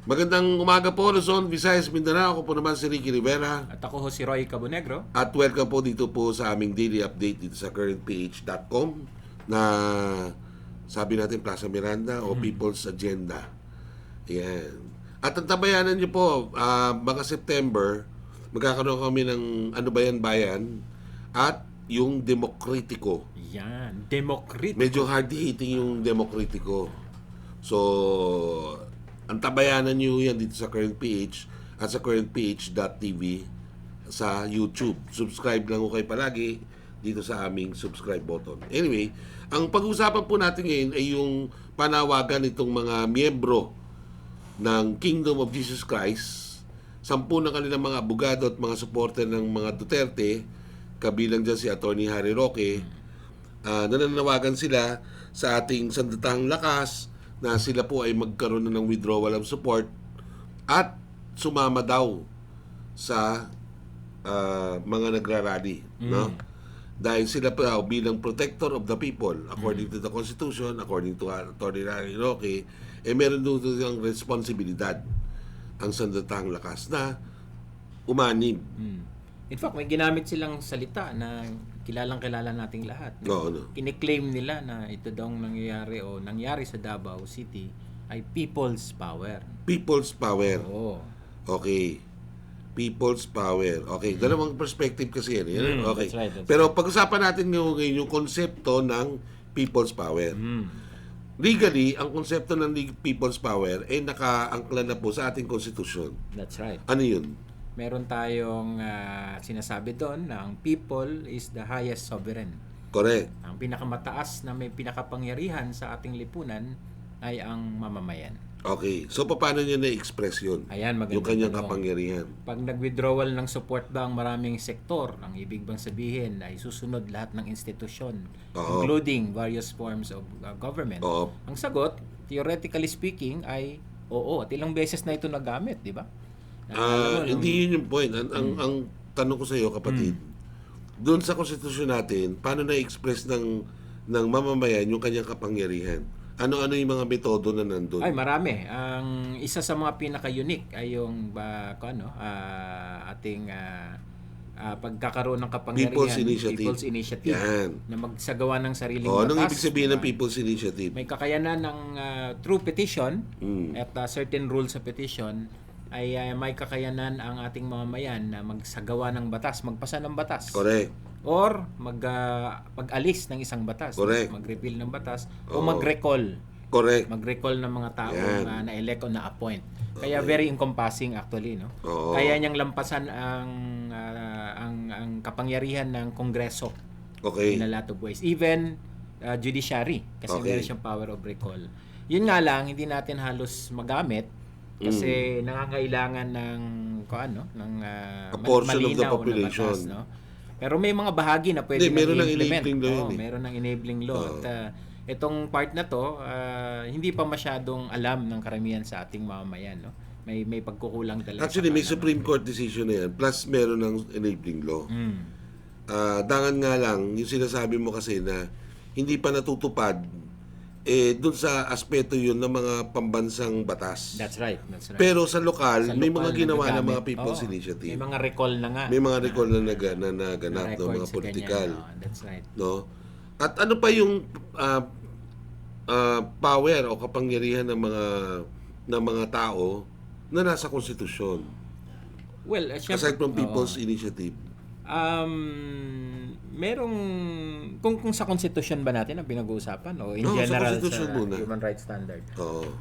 Magandang umaga po, Luzon, Visayas, Mindanao. Ako po naman si Ricky Rivera. At ako ho si Roy Cabonegro. At welcome po dito po sa aming daily update dito sa currentph.com na sabi natin Plaza Miranda o People's Agenda. Ayan. At ang tabayanan niyo po, mga September, magkakaroon kami ng Ano Ba Yan Bayan at yung Demokratiko. Yan, Democrat. Medyo hard-hitting yung Demokratiko. So, ang tabayanan nyo yan dito sa Current PH at sa currentph.tv sa YouTube. Subscribe lang ko kayo palagi dito sa aming subscribe button. Anyway, ang pag-uusapan po natin ngayon ay yung panawagan nitong mga miyembro ng Kingdom of Jesus Christ, 10 ng kanilang mga abogado at mga supporter ng mga Duterte, kabilang dyan si Attorney Harry Roque, nananawagan sila sa ating sandatahang lakas na sila po ay magkaroon na ng withdrawal of support at sumama daw sa mga nagrarally, no? Dahil sila po bilang protector of the people according to the Constitution, according to Attorney Harry Roque, meron doon ang responsibilidad ang sandatahang lakas na umanib. In fact, may ginamit silang salita na kilalang-kilala nating lahat. Oo, no? Kiniklaim nila na ito daw nangyayari o nangyari sa Davao City ay people's power. People's power. Oo. Okay. People's power. Okay. Dalawang perspective kasi yan. Okay. That's right. Pero pag-usapan natin ngayon yung konsepto ng people's power. Legally, ang konsepto ng people's power ay nakaangkla na po sa ating konstitusyon. That's right. Ano yun? Meron tayong sinasabi doon na ang people is the highest sovereign. Correct. Ang pinakamataas na may pinakapangyarihan sa ating lipunan ay ang mamamayan. Okay. So, paano niya na-express yun? Ayan, maganda. Yung kanyang kapangyarihan. Pag nag-withdrawal ng support ba ang maraming sektor, ang ibig bang sabihin ay susunod lahat ng institusyon, including various forms of government? Oo. Ang sagot, theoretically speaking, ay oo. At ilang beses na ito nagamit, di ba? Hindi yun yung point. Ang tanong ko sa iyo, kapatid, doon sa konstitusyon natin, paano na-express ng mamamayan yung kanyang kapangyarihan? Ano-ano yung mga metodo na nandun? Ay, marami. Ang isa sa mga pinaka-unique ay yung ating pagkakaroon ng kapangyarihan. People's Initiative. Yan. Na magsagawa ng sariling Anong batas. ibig sabihin ng People's Initiative? May kakayanan ng through petition at certain rules sa petition ay may kakayanan ang ating mamamayan na magsagawa ng batas, magpasa ng batas. Correct. Or mag-alis ng isang batas. Correct. Mag-repeal ng batas o mag-recall. Correct. Mag-recall ng mga tao na na-elect o na-appoint. Kaya Okay. very encompassing actually, no? Oo. Kaya niyang lampasan ang kapangyarihan ng Kongreso Okay. in a lot of ways. Even judiciary kasi Okay. meron siyang power of recall. Yun nga lang, hindi natin halos magamit kasi nangangailangan ng A portion of the malinaw na population. batas, no? Pero may mga bahagi na pwede Hindi, meron ng i-implement. enabling law yun eh. Meron ng enabling law. At itong part na to, hindi pa masyadong alam ng karamihan sa ating mamamayan, no? May pagkukulang talaga. Actually, sa may kaalaman. Supreme Court decision na yan. Plus, meron ng enabling law. Dangan nga lang, yung sinasabi mo kasi na hindi pa natutupad, dun sa aspeto yun ng mga pambansang batas. That's right. That's right. Pero sa lokal, may mga lokal ginawa ng nagagamit. mga People's Oo. Initiative. May mga recall na nga. May mga recall na naganap ng record mga sa political. ganyan. That's right. No? At ano pa yung power o kapangyarihan ng mga tao na nasa konstitusyon? Well, Aside from People's Initiative. merong kung sa constitution ba natin ang pinag-uusapan o in Oo, sa general Constitution sa muna. human rights standard. Oo.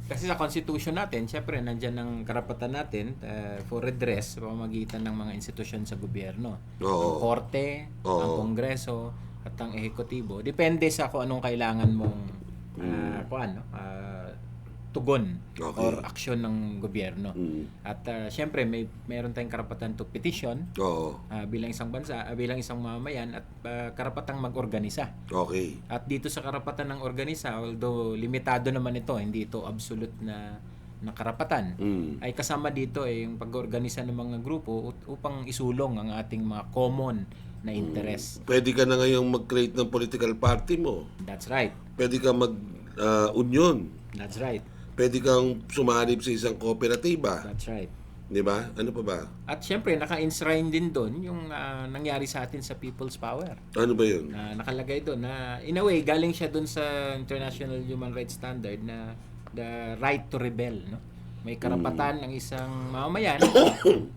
Kasi sa constitution natin, syempre nandiyan ang karapatan natin for redress sa pamamagitan ng mga institusyon sa gobyerno. Oo. Ang korte, ang kongreso, at ang ehekutibo. Depende sa kung anong kailangan mong tugon Okay. or aksyon ng gobyerno. At syempre meron tayong karapatan to petition Oo. bilang isang bansa, bilang isang mamamayan at karapatang mag-organisa. Okay. At dito sa karapatan ng organisa, although limitado naman ito, hindi ito absolute na karapatan, ay kasama dito yung pag-organisa ng mga grupo upang isulong ang ating mga common na interest. Pwede ka na ngayong mag-create ng political party mo. That's right. Pwede ka mag-union. That's right. Pwede kang sumalib sa isang kooperatiba. That's right. Di ba? Ano pa ba? At syempre, naka-enshrine din doon yung nangyari sa atin sa People's Power. Ano ba yun? Na nakalagay doon na in a way galing siya doon sa International Human Rights Standard na the right to rebel, no? May karapatan ng isang mamamayan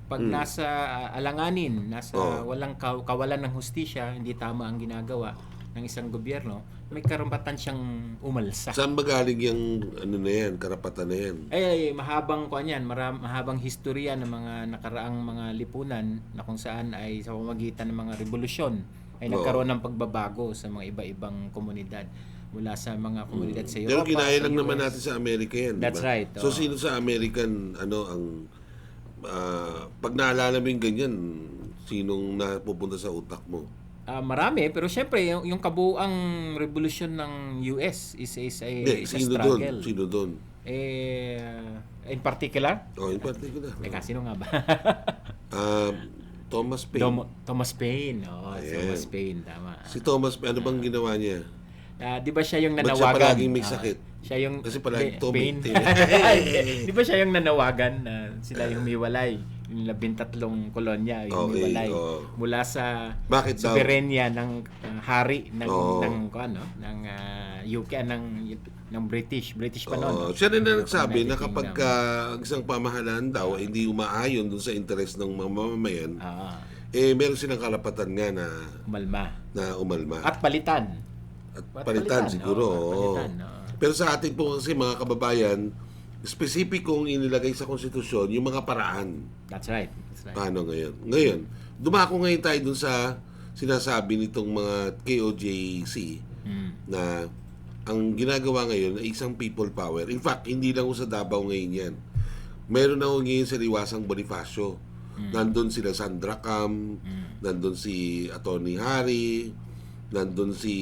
pag nasa alanganin, nasa walang kawalan ng hustisya, hindi tama ang ginagawa ng isang gobyerno, may karapatan siyang umalsa. Saan ba galing yung ano na yan, karapatan na yan? Mahabang mahabang historya ng mga nakaraang mga lipunan na kung saan ay sa pamamagitan ng mga revolusyon ay nagkaroon ng pagbabago sa mga iba-ibang komunidad mula sa mga komunidad sa Europa. Pero ginaya sa lang US. naman natin sa Amerika yan, di ba? That's right. So sino sa American, pag naalala mo yung ganyan, sinong napupunta sa utak mo? Marami, pero syempre yung kabuuang revolusyon ng US is a Sino struggle. doon? Sino doon? In particular? In particular. Sino nga ba? Thomas Paine. Thomas Paine. Ayan. Thomas Paine, tama. Si Thomas Paine, ano bang ginawa niya? Di ba siya yung Ba't nanawagan? siya palaging may sakit? Siya yung Kasi palagi Paine. Di ba siya yung nanawagan na sila yung humiwalay? Yung 13 kolonya yung humiwalay mula sa soberenya ng hari ng UK ng British pa noon. Siya rin na nagsabi na kapag ang isang pamahalaan daw hindi umaayon dun sa interes ng mga mamamayan, meron silang karapatan nga na umalma. At palitan. Palitan siguro. Pero sa atin po kasi mga kababayan, spesipikong inilagay sa konstitusyon yung mga paraan. That's right. Paano ngayon? Ngayon, dumako ngayon tayo dun sa sinasabi nitong mga KOJC na ang ginagawa ngayon ay isang people power. In fact, hindi lang sa Davao ngayon yan. Meron na ngayon sa Liwasang Bonifacio. Nandun sila Sandra Cam, nandun si Atty. Harry, nandun si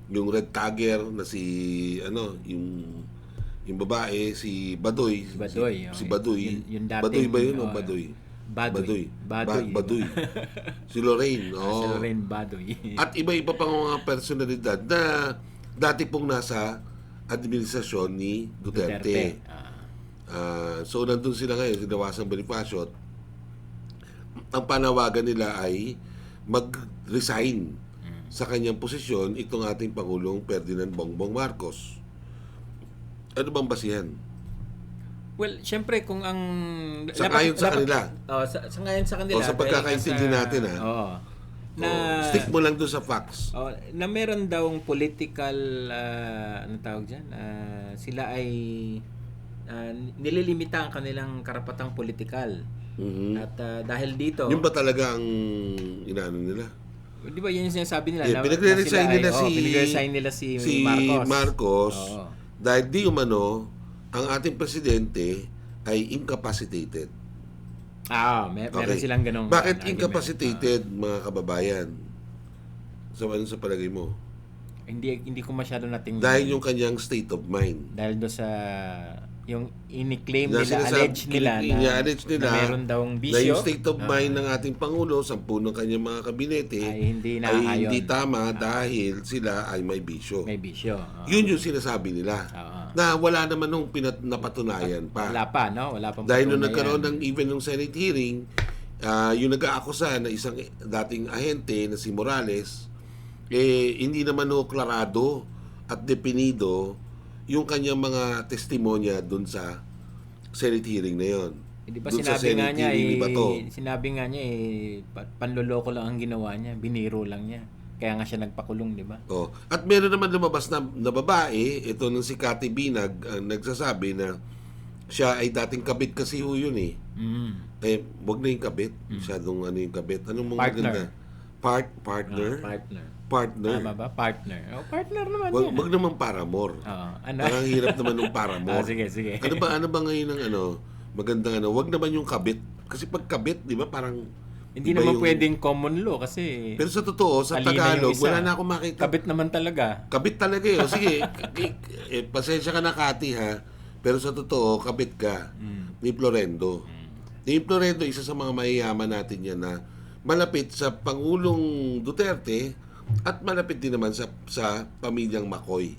yung Red Tagger na yung babae, si Badoy. Si Badoy. Yung Badoy ba yun o Badoy? Badoy. Si Lorraine. Si Lorraine Badoy. At iba-iba pang mga personalidad na dati pong nasa administrasyon ni Duterte. So, nandun sila ngayon, si Nawasang Bonifacio. Ang panawagan nila ay mag-resign sa kanyang posisyon itong ating Pangulong Ferdinand Bongbong Marcos. Ano bang basihan? Well, syempre kung ang Sangayon sa kanila. Sangayon sa kanila. Sa pagkakaintindi natin stick mo lang doon sa facts. Na meron daw political sila ay nililimita ang kanilang karapatang politikal. At dahil dito, yun ba talaga ang inaano nila? Di ba yun yung sinasabi nila? Pinagre-resign nila si Marcos. Dahil di umano, ang ating presidente ay incapacitated. Meron silang ganong Bakit incapacitated, mga kababayan? Sa palagay mo? Hindi ko masyado nating... Dahil yung kanyang state of mind. Dahil do sa... yung ini-claim nila, allege nila na meron daw bisyo. Na yung state of mind ng ating Pangulo, 10 ng kanyang mga kabinete, ay hindi tama dahil sila ay may bisyo. May bisyo. Yun yung sinasabi nila. Na wala naman nung napatunayan pa. Wala pa, no? Wala pa. Dahil nung nagkaroon ng even ng Senate hearing, yung nag-aakusa na isang dating ahente na si Morales, hindi naman klarado at definido yung kanyang mga testimonya dun sa Senate hearing na yon. Hindi ba sinabi nga niya panloloko lang ang ginawa niya, biniro lang niya. Kaya nga siya nagpakulong, di ba? At meron naman lumabas na babae, ito nung si Cathy Binag, nagsasabi na siya ay dating kabit kasi yun wag na yung kabit. Masyadong yung kabit. Anong mga maganda? Partner. Tama ba? Partner. Partner naman yan. Wag naman paramore. Parang hirap naman ng paramore. Sige. Ano ba ngayon ang magandang wag naman yung kabit. Kasi pag kabit, di ba, parang hindi naman pwedeng common law kasi... Pero sa totoo, sa Tagalog, wala na akong makita. Kabit naman talaga. Kabit talaga eh. Sige, pasensya ka na, Cathy, ha? Pero sa totoo, kabit ka ni Florendo. Ni Florendo, isa sa mga mayayaman natin yan na malapit sa Pangulong Duterte at malapit din naman sa pamilyang McCoy.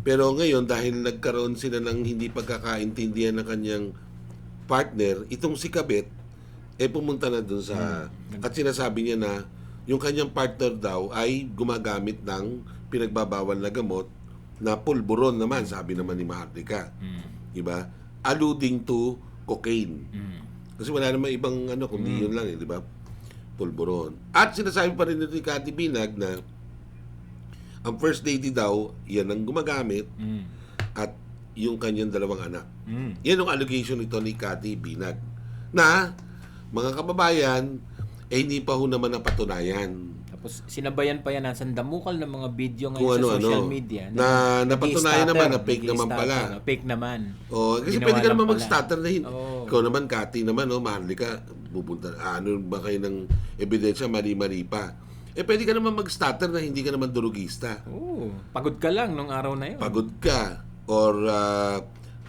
Pero ngayon, dahil nagkaroon sila ng hindi pagkakaintindihan ng kanyang partner, itong si Kabet, pumunta na dun sa... At sinasabi niya na yung kanyang partner daw ay gumagamit ng pinagbabawal na gamot na pulburon naman, sabi naman ni Maharlika. Diba? Alluding to cocaine. Kasi wala naman ibang kundi yun lang di ba? Pulburon. At sinasabi pa rin ni Cathy Binag na ang first lady daw, yan ang gumagamit at yung kanyang dalawang anak. Yan ang allegation nito ni Cathy Binag. Na, mga kababayan, hindi pa ho naman napatunayan. Tapos sinabayan pa yan ng sandamukal ng mga video Kung ngayon sa ano-ano. social media. Na napatunayan naman na fake naman pala. Fake naman. Kasi Ginawa pwede ka lang naman pala. mag-stutter na Oo. Ikaw naman, Cathy naman, Maharlika, pupunta. Ano ba kayo ng ebidensya, mali-mali pa. Pwede ka naman mag-stutter na hindi ka naman durugista. Pagod ka lang nung araw na yun. Pagod ka. Or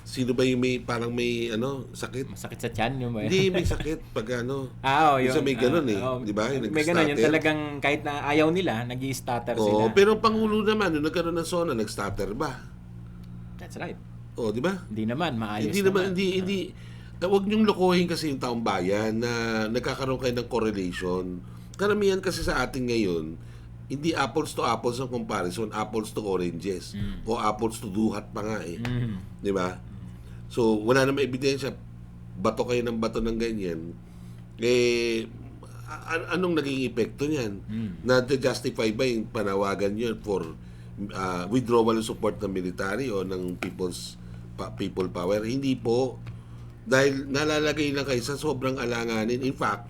sino ba yung parang may sakit? Masakit sa tiyan yun ba? Hindi, may sakit pag yun. Minsan may ganun di ba? Yung May ganun, yung nag-stutter. talagang kahit na ayaw nila, nag-i-stutter sila. Pero ang Pangulo naman, nung nagkaroon ng SONA, nag-stutter ba? That's right. Di ba? Hindi naman, maayos Hindi naman, hindi. Huwag niyong lokohin kasi yung taong bayan na nagkakaroon kayo ng correlation. Karamihan kasi sa atin ngayon, hindi apples to apples ang comparison, apples to oranges. O apples to duhat pa nga Di ba? So, wala namang ebidensya. Bato kayo ng bato ng ganyan. Anong naging epekto niyan? Na-justify ba yung panawagan niyo for withdrawal of support ng military o ng people power? Hindi po. Dahil nalalagay lang kayo sa sobrang alanganin. In fact,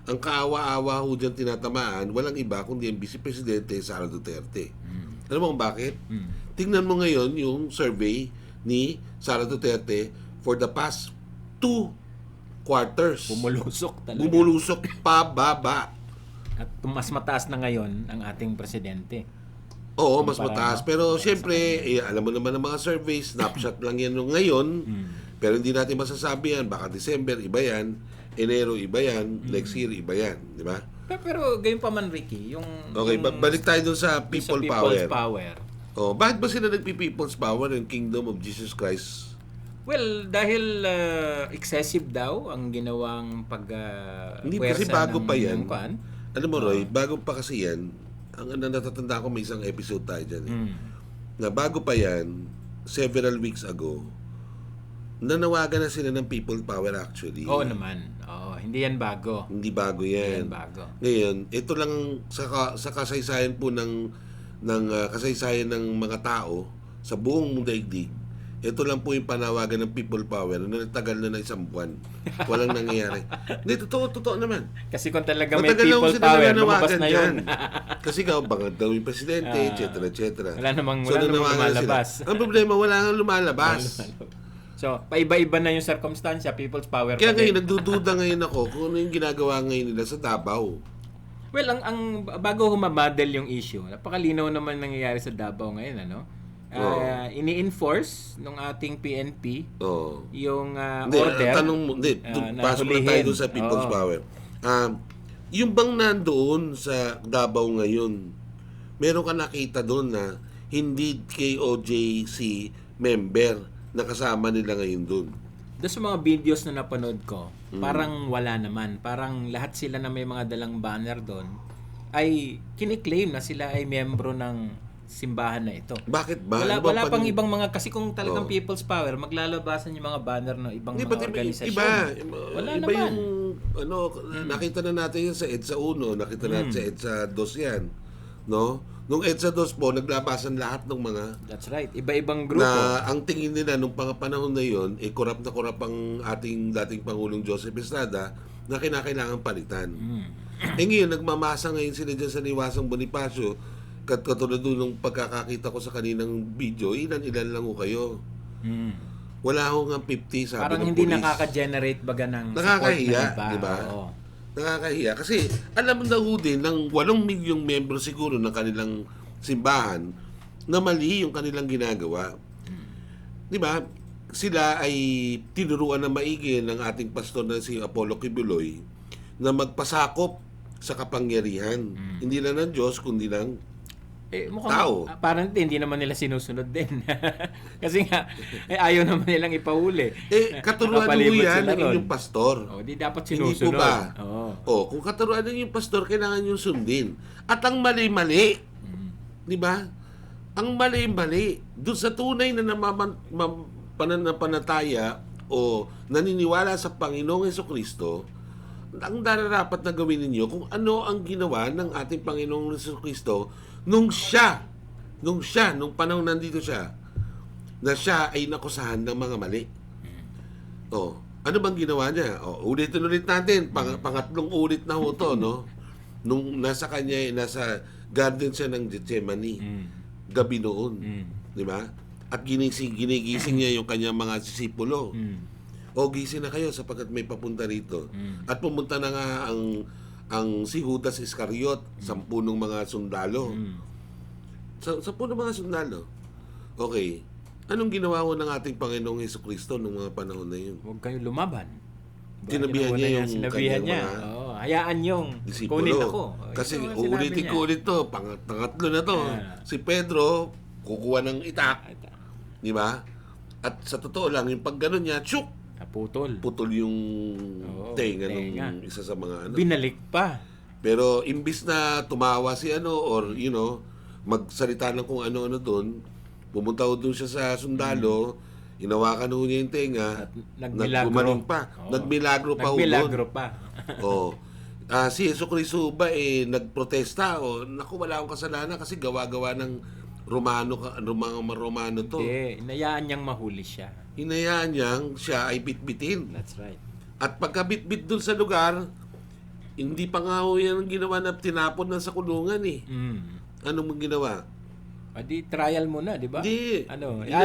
ang kaawa-awa ho dyan tinatamaan, walang iba kundi ang Vice Presidente Sara Duterte. Alam mo kung bakit? Tingnan mo ngayon yung survey ni Sara Duterte for the past 2 quarters. Bumulusok talaga. Bumulusok pababa. At mas mataas na ngayon ang ating presidente. Oo, mas Kumpara, mataas. Pero siyempre, alam mo naman ang mga surveys, snapshot lang yan nung ngayon. Pero hindi natin masasabi yan. Baka December, iba yan. Enero, iba yan. Next year, iba yan. Di ba? Pero gayon pa man, Ricky, yung... Okay, balik tayo dun sa people power. Power. Bakit ba sila nagpi-people's power ng Kingdom of Jesus Christ? Well, dahil excessive daw ang ginawang Hindi kasi bago pa yan. Kuan. Alam mo, Roy, bago pa kasi yan, ang natatanda ko may isang episode tayo dyan. Na bago pa yan, several weeks ago, nanawagan na sila ng people power actually. Oo naman. Hindi yan bago. Hindi bago yan. Hindi yan bago. Ngayon, ito lang sa kasaysayan po ng kasaysayan ng mga tao sa buong daigdig. Ito lang po yung panawagan ng people power na nagtagal na ng 1 buwan. Walang nangyayari. Hindi, totoo naman. Kasi kung talaga may Matagal na people sila power, nananawagan lumabas na yun. dyan. Kasi bangad daw yung presidente, etc. Wala namang nanawagan lumalabas. sila. Ang problema, wala nang lumalabas. So, paiba-iba na yung circumstansya, people's power. Kaya pa din. ngayon, nagdududa ngayon ako kung ano yung ginagawa ngayon nila sa Davao. Well, ang bago humamodel yung issue, napakalinaw naman nangyayari sa Davao ngayon, ano? Ini-enforce nung ating PNP yung order. Tanong mo, pasok na tayo doon sa people's power. Yung bang nandoon sa Davao ngayon, meron ka nakita doon na hindi KOJC member na kasama nila ngayon doon? Doon sa mga videos na napanood ko, parang wala naman. Parang lahat sila na may mga dalang banner doon ay kiniklaim na sila ay miyembro ng simbahan na ito. Bakit ba? Wala pang ibang mga, kasi kung talagang people's power, maglalabasan yung mga banner ng ibang mga organisasyon. Wala iba naman. Yung nakita na natin yun sa EDSA 1, nakita natin sa EDSA 2 yan. No? Nung EDSA 2 po, naglabasan lahat ng mga That's right. Iba-ibang grupo. na ang tingin nila nung panahon na yon korap na korap ang ating dating Pangulong Joseph Estrada na kinakailangan palitan. Ngayon, nagmamasa ngayon sila dyan sa Niwasang Bonifacio. Katulad doon nung pagkakakita ko sa kaninang video, ilan-ilan lang ho kayo. Wala ho nga 50, sabi Parang ng hindi police. nakaka-generate baga ng Nakakahiya, support ng iba. di ba? Oo. Nakakahiya. Kasi alam mo na ho din ng 8 milyong membro siguro ng kanilang simbahan na mali yung kanilang ginagawa. Di ba? Sila ay tinuruan na maigi ng ating pastor na si Apollo Kibuloy na magpasakop sa kapangyarihan. Hindi lang ng Diyos, kundi ng Mukhang Tao. parang hindi naman nila sinusunod din. Kasi nga, ayaw naman nilang ipahuli. Katuruan mo Nakapalibot yan sila ng ron. inyong pastor. Di dapat Hindi sinusunod. po ba? Oo. Kung katuruan ng inyong pastor, kailangan yung sundin. At ang mali-mali, di ba? Ang mali-mali, doon sa tunay na pananampalataya o naniniwala sa Panginoong Hesukristo, ang dararapat na gawin ninyo kung ano ang ginawa ng ating Panginoong Hesukristo nung panahon nandito siya, na siya ay nakusahan ng mga mali. Ano bang ginawa niya? Ulitin natin, pangatlong ulit na ho to, no? Nung nasa nasa garden siya ng Gethsemane, gabi noon, di ba? At ginigising niya yung kanyang mga disipulo. Gising na kayo sapagkat may papunta rito. At pumunta na nga ang si Judas Iscariot, 10 mga sundalo. Sa 10 mga sundalo. Okay. Anong ginawa ko ng ating Panginoong Hesukristo nung mga panahon na yun? Huwag kayo lumaban. Sinabihan niya yung sinabihan niya. Hayaan yung kunin ako. Kasi ulitin ko ulit to. Pangatlo na to. Si Pedro, kukuha ng itak. Di ba? At sa totoo lang, yung pag gano'n niya, tsuk! Putol yung tenga ng isa sa mga Binalik pa. Pero imbis na tumawa si or magsalita ng kung ano-ano doon, pumunta doon siya sa sundalo, inawakan niya yung tenga, nagbumaling pa. Nagmilagro pa. Si Hesukristo ba nagprotesta naku, wala akong kasalanan kasi gawa-gawa ng mga Romano to. Hinayaan niyang mahuli siya. Hinayaan niyang siya ay bitbitin. That's right. At pagkabitbit dun sa lugar, hindi pa nga ho yan ang ginawa na tinapon na sa kulungan Anong mong ginawa? Trial mo na, di ba? Hindi.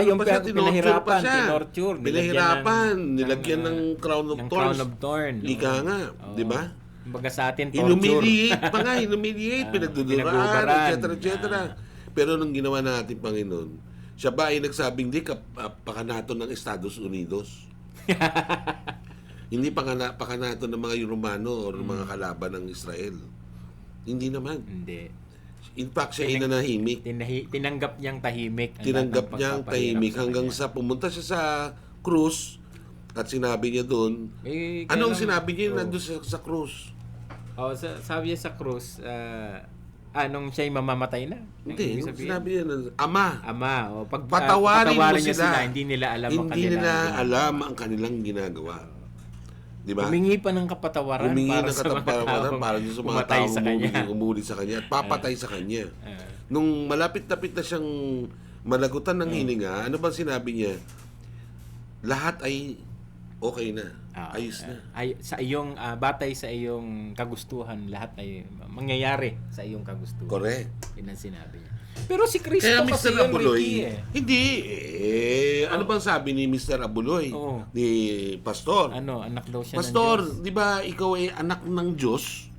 Yung tinorture. Nilagyan ng crown of thorns. Ika nga, di ba? Kumbaga sa atin, torture. Hinumiliate, pinagduduraan, etc. Pero nung ginawa na ating Panginoon, siya ba ay nagsabing di pakanato ng Estados Unidos? Hindi pakanato ng mga Romano o mga kalaban ng Israel. Hindi naman. Hindi. In fact, siya ay nanahimik. Tinanggap niyang tahimik. Hanggang sa pumunta siya sa krus at sinabi niya doon, anong sinabi niya nandun sa krus? Sabi niya sa krus, anong siya'y mamamatay na? Hindi, sinabi niya, Ama, patawarin mo sila. Hindi nila alam ang kanilang ginagawa. Diba? Humingi pa ng kapatawaran para sa mga taong umuli sa kanya at papatay sa kanya. Nung malapit-lapit na siyang malagutan ng hininga, ano ba sinabi niya? Lahat ay okay na. Ayos na. Batay sa iyong kagustuhan, lahat ay mangyayari sa iyong kagustuhan. Correct. Yun ang sinabi niya. Pero si Cristo kaya kasi Mr. yung Abuloy, hindi. Ano bang sabi ni Mr. Abuloy? Ni Pastor? Anak daw siya Pastor, ng Diyos. di ba ikaw ay anak ng Diyos?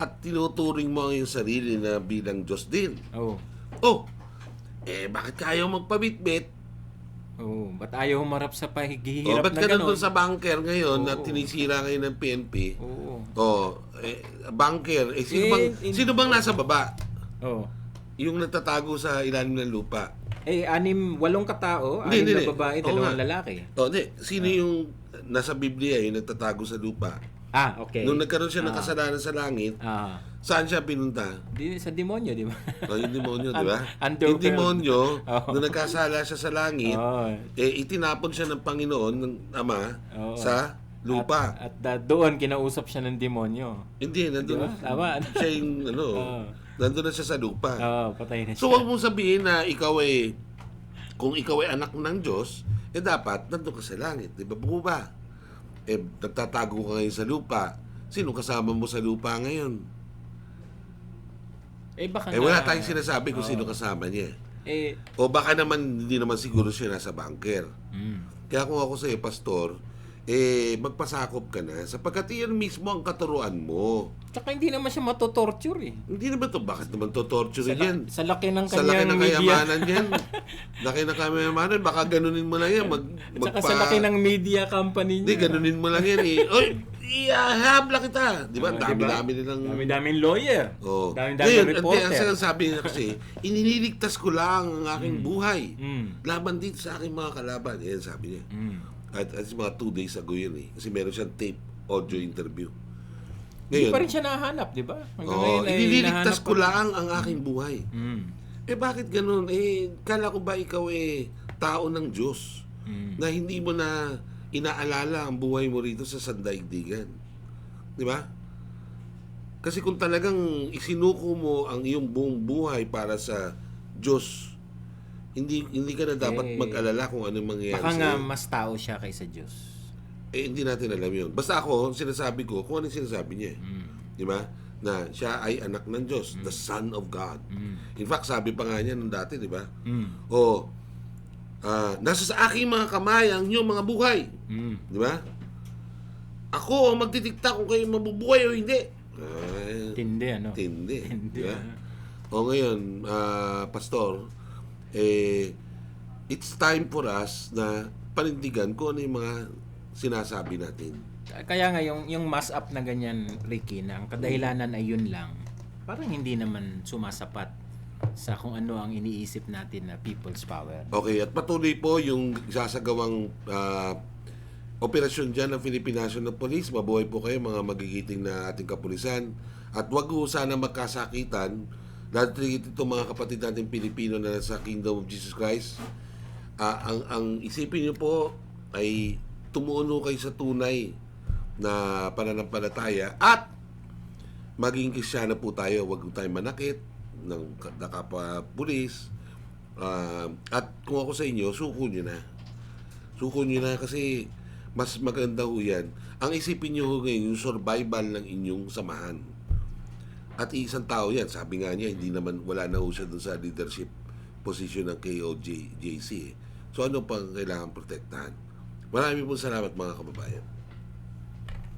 At tinuturing mo ang iyong sarili na bilang Diyos din. Bakit kayo magpabitbit? Ba't ayaw humarap sa paghihirap ba't na ka gano'n? nandun sa bunker ngayon na tinisira ngayon ng PNP? Bunker. Sino bang nasa baba? Yung nagtatago sa ilalim ng lupa. 8 katao, 6 na babae, 2 lalaki. Sino yung nasa Biblia yung nagtatago sa lupa? Okay. Nung nagkaroon siya ng kasalanan sa langit, saan siya pinunta? Sa demonyo, di ba? Yung demonyo, di ba? Yung demonyo, nung nagkasala siya sa langit, itinapon siya ng Panginoon, ng Ama, sa lupa. At doon, kinausap siya ng demonyo. Hindi, nandun. Diba? Tama. Siya yung, nandun na siya sa lupa. Patay na siya. So, huwag mong sabihin na kung ikaw ay anak ng Diyos, dapat nandun ka sa langit. Di ba? Buko ba? Nagtatago ka ngayon sa lupa. Sino kasama mo sa lupa ngayon? Baka wala tayong sinasabi kung sino kasama niya. O baka naman, hindi naman siguro siya nasa bunker. Kaya kung ako sa'yo, Pastor, magpasakop ka na sapagkat iyan mismo ang katuruan mo. Tsaka hindi naman siya matotorture eh. Hindi naman to, bakit naman to torture yan? Sa laki ng Sa laki kanyang ng media. kayamanan yan. Laki ng kayamanan, baka ganunin mo lang yan. Tsaka sa laki ng media company Hindi, niya. ganunin mo lang yan eh. Oy, ihahabla kita. Di ba? Oh, Dami-dami nilang... Dami-daming lawyer. Oh. Dami-daming Ngayon, reporter. ang sinasabi niya kasi, inililigtas ko lang ang aking buhay. Laban dito sa aking mga kalaban. Yan sabi niya. At mga 2 days ago yun eh. Kasi meron siyang tape audio interview. Hindi pa rin siya nahanap, di ba? Hanggang ngayon ay inililigtas hinahanap ko pa. lang ang aking buhay. Bakit ganun? Kala ko ba ikaw tao ng Diyos na hindi mo na inaalala ang buhay mo rito sa sandaigdigan? Di ba? Kasi kung talagang isinuko mo ang iyong buong buhay para sa Diyos, hindi ka na dapat mag-alala kung anong mangyayari Baka nga sa'yo. mas tao siya kaysa Diyos. Hindi natin alam yun. Basta ako, sinasabi ko, kung anong sinasabi niya. Di ba? Na siya ay anak ng Diyos, the Son of God. In fact, sabi pa nga niya nung dati, di ba? Nasa sa aking mga kamay ang inyong mga buhay. Di ba? Ako ang magtitikta kung kayo mabubuhay o hindi. Tindi, ano? Tindi. Tindi, Di ba? O ngayon, Pastor, it's time for us na panindigan kung ano yung mga sinasabi natin. Kaya nga yung mass up na ganyan, Ricky, na ang kadahilanan ay yun lang, parang hindi naman sumasapat sa kung ano ang iniisip natin na people's power. Okay, at patuloy po yung sasagawang operasyon dyan ng Philippine National Police. Mabuhay po kayo mga magigiting na ating kapulisan. At wag ho sana magkasakitan, lalo itong mga kapatid natin Pilipino na nasa Kingdom of Jesus Christ. Ang isipin niyo po ay tumuuno kayo sa tunay na pananampalataya at maging Kristiyano po tayo. Huwag tayong manakit ng nakapa-pulis. At kung ako sa inyo, suko nyo na. Suko nyo na kasi mas maganda ho yan. Ang isipin nyo ho ngayon, yung survival ng inyong samahan. At isang tao yan, sabi nga niya, wala na ho siya doon sa leadership position ng KOJC. So ano pang kailangan protektahan? Maraming po salamat mga kababayan.